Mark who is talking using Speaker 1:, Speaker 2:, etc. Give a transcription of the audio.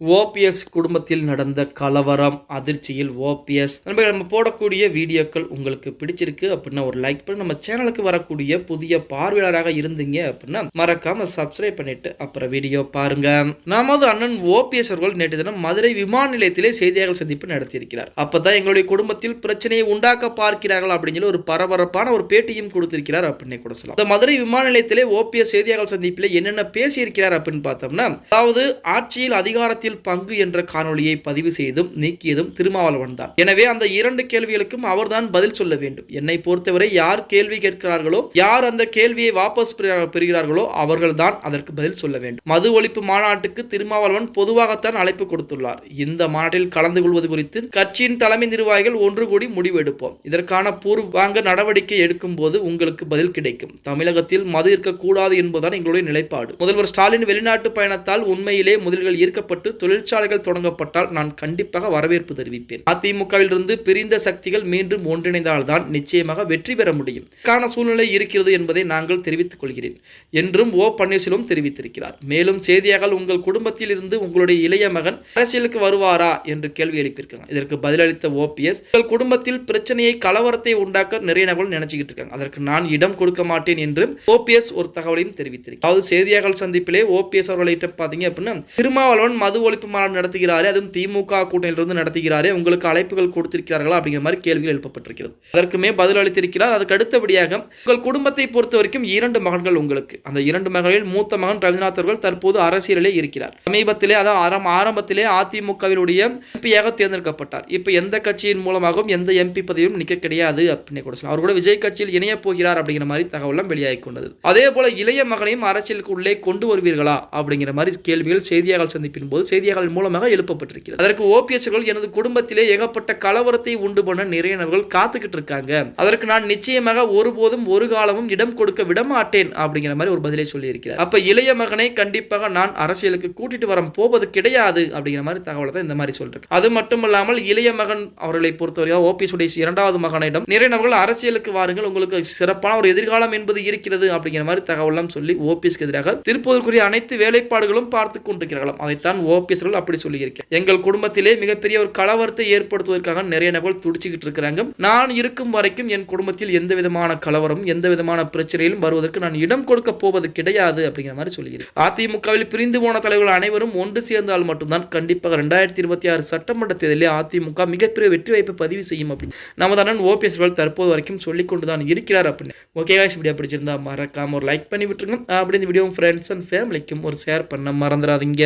Speaker 1: OPS குடும்பத்தில் நடந்த கலவரம் அதிர்ச்சியில் ஓபிஎஸ் நம்ம போடக்கூடிய வீடியோக்கள் உங்களுக்கு பிடிச்சிருக்கு அப்படின்னா ஒரு லைக் பண்ணி நம்ம சேனலுக்கு வரக்கூடிய புதிய பார்வையாளராக இருந்தீங்க அப்படின்னா மறக்காம சப்ஸ்கிரைப் பண்ணிட்டு அப்புறம் வீடியோ பாருங்க. நமது அண்ணன் ஓபிஎஸ் அவர்கள் நேற்று தினம் மதுரை விமான நிலையத்திலே செய்தியாளர்கள் சந்திப்பு நடத்தியிருக்கிறார். அப்பதான் எங்களுடைய குடும்பத்தில் பிரச்சனையை உண்டாக்க பார்க்கிறார்கள் அப்படின்னு சொல்லி ஒரு பரபரப்பான ஒரு பேட்டியும் கொடுத்திருக்கிறார் அப்படின்னு கூட சொல்லலாம். இந்த மதுரை விமான நிலையத்திலே ஓபிஎஸ் செய்தியாளர்கள் சந்திப்பில் என்னென்ன பேசியிருக்கிறார் அப்படின்னு பார்த்தோம்னா, அதாவது ஆட்சியில் அதிகாரத்தில் பங்கு என்ற காணொலியை பதிவு செய்தும் நீக்கியதும் திருமாவளவன் தான். எனவே அந்த இரண்டு கேள்விகளுக்கும் அவர்தான் பதில் சொல்ல வேண்டும். என்னை பொறுத்தவரை யார் கேள்வி கேட்கிறார்களோ, யார் அந்த கேள்வியை வாபஸ் பெறுகிறார்களோ அவர்கள் தான் அதற்கு பதில் சொல்ல வேண்டும். மது ஒழிப்பு மாநாட்டுக்கு திருமாவளவன் பொதுவாகத்தான் அழைப்பு கொடுத்துள்ளார். இந்த மாநாட்டில் கலந்து கொள்வது குறித்து கட்சியின் தலைமை நிர்வாகிகள் ஒன்று கூடி முடிவு எடுப்போம். இதற்கான பூர்வாங்க நடவடிக்கை எடுக்கும் போது உங்களுக்கு பதில் கிடைக்கும். தமிழகத்தில் மது இருக்கக்கூடாது என்பதுதான் எங்களுடைய நிலைப்பாடு. முதல்வர் ஸ்டாலின் வெளிநாட்டு பயணத்தால் உண்மையிலே முதல்கள் ஈர்க்கப்பட்டு தொழிற்சாலைகள் தொடங்கப்பட்டால் நான் கண்டிப்பாக வரவேற்பு தெரிவிப்பேன். அதிமுகவில் இருந்து பிரிந்த சக்திகள் மீண்டும் ஒன்றிணைந்தால்தான் நிச்சயமாக வெற்றி பெற முடியும். கான சூழ்நிலை இருக்கிறது என்பதை நாங்கள் தெரிவித்துக் கொள்கிறேன் என்றும் ஓ பன்னீர்செல்வம் தெரிவித்திருக்கிறார். மேலும் செய்தியாளர்கள் உங்கள் குடும்பத்தில் இருந்து உங்களுடைய இளைய மகன் அரசியலுக்கு வருவாரா என்று கேள்வி எழுப்பியிருக்காங்க. இதற்கு பதிலளித்த ஓபிஎஸ், உங்கள் குடும்பத்தில் பிரச்சனையை கலவரத்தை உண்டாக்க நிறைய நபர்கள் நினைச்சுக்கிட்டு இருக்காங்க. அதற்கு நான் இடம் கொடுக்க மாட்டேன் என்று ஓபிஎஸ் ஒரு தகவலையும் தெரிவித்திருக்கிறார். அதாவது செய்தியாளர்கள் சந்திப்பிலே ஓபிஎஸ் அவர்களிடம் பாத்தீங்க அப்படின்னா, திருமாவளவன் மது ஒழிப்பு மாநாடு நடத்துகிறாரே, அதுவும் திமுக கூட்டணியிலிருந்து நடத்துகிறாரே, உங்களுக்கு அழைப்புகள் கொடுத்திருக்கிறார்களா அப்படிங்கிற மாதிரி கேள்விகள் எழுப்பப்பட்டிருக்கிறது. அதற்குமே பதில் அளித்திருக்கிறார். அதற்கு அடுத்தபடியாக, உங்கள் குடும்பத்தை பொறுத்த வரைக்கும் 2 மகன்கள் உங்களுக்கு. அந்த 2 மகளில் மூத்த மகன் ரவீந்திரநாத் அவர்கள் தற்போது அரசியலிலே இருக்கிறார். சமீபத்திலே அதாவது ஆரம்பத்திலே அதிமுகவினுடைய எம்பியாக தேர்ந்தெடுக்கப்பட்டார். இப்ப எந்த கட்சியின் மூலமாகவும் எந்த எம்பி பதவியும் நிக்க கிடையாது அப்படின்னு கூட சொல்லலாம். அவர் கூட விஜய் கட்சியில் இணைய போகிறார் அப்படிங்கிற மாதிரி தகவல் வெளியாகி கொண்டது. அதே போல இளைய மகனையும் அரசியலுக்கு உள்ளே கொண்டு வருவீர்களா அப்படிங்கிற மாதிரி கேள்விகள் செய்தியாளர்கள் சந்திப்பின் போது செய்தியாளர்கள் மூலமாக எழுப்பப்பட்டிருக்கிறது. அதற்கு ஓபிஎஸ் எனது குடும்பத்திலே ஏகப்பட்ட கலவரத்தை உண்டு பண்ண நிறைய நபர்கள் காத்துக்கிட்டு இருக்காங்க. அதற்கு நான் நிச்சயமாக ஒருபோதும் ஒரு காலமும் இடம் கொடுக்க விடமாட்டேன் அப்படிங்கிற மாதிரி ஒரு பதிலை சொல்லி இருக்கிறார். அப்ப இளைய மகனை கண்டிப்பாக நான் அரசியலுக்கு கூட்டிட்டு வர போவது கிடையாது அப்படிங்கிற மாதிரி தகவலை தான் இந்த மாதிரி சொல்றேன். அது மட்டுமல்லாமல் இளைய மகன் அவர்களை பொறுத்தவரை ஓபிஎஸ் உடைய 2வது மகனிடம் நிறைய நபர்கள் அரசியலுக்கு வாருங்கள், உங்களுக்கு சிறப்பான ஒரு எதிர்காலம் என்பது இருக்கிறது அப்படிங்கிற மாதிரி தகவலாம் சொல்லி ஓபிஎஸ்க்கு எதிராக திருப்பதற்குரிய அனைத்து வேலைப்பாடுகளும் பார்த்துக் கொண்டிருக்கிறார்களாம். அதைத்தான் ஓபிஎஸ் அப்படி சொல்லியிருக்கேன். எங்கள் குடும்பத்திலே மிகப்பெரிய ஒரு கலவரத்தை ஏற்படுத்துவதற்காக நிறைய நபர்கள் துடிச்சுக்கிட்டு இருக்கிறாங்க. நான் இருக்கும் வரைக்கும் என் குடும்பத்தில் எந்த விதமான கலவரம் எந்த விதமான பிரச்சனையிலும் வருவதற்கு நான் இடம் கொடுக்க போவது கிடையாது அப்படிங்கிற மாதிரி சொல்லியிருக்கேன். அதிமுகவில் பிரிந்து போன தலைவர்கள் அனைவரும் ஒன்று சேர்ந்தால் மட்டும்தான் கண்டிப்பாக 2026 சட்டமன்ற தேர்தலில் அதிமுக மிகப்பெரிய வெற்றி வாய்ப்பை பதிவு செய்யும் அப்படின்னு நமது அண்ணன் ஓபிஎஸ் தற்போது வரைக்கும் சொல்லிக் கொண்டுதான் இருக்கிறார் அப்படின்னு. ஓகே गाइस, வீடியோ பிடிச்சிருந்தா மறக்காம ஒரு லைக் பண்ணி விட்டுருங்க. அப்படி இந்த வீடியோ ஃப்ரெண்ட்ஸ் அண்ட் ஃபேமிலிக்கும் ஒரு ஷேர் பண்ண மறந்துடாதீங்க.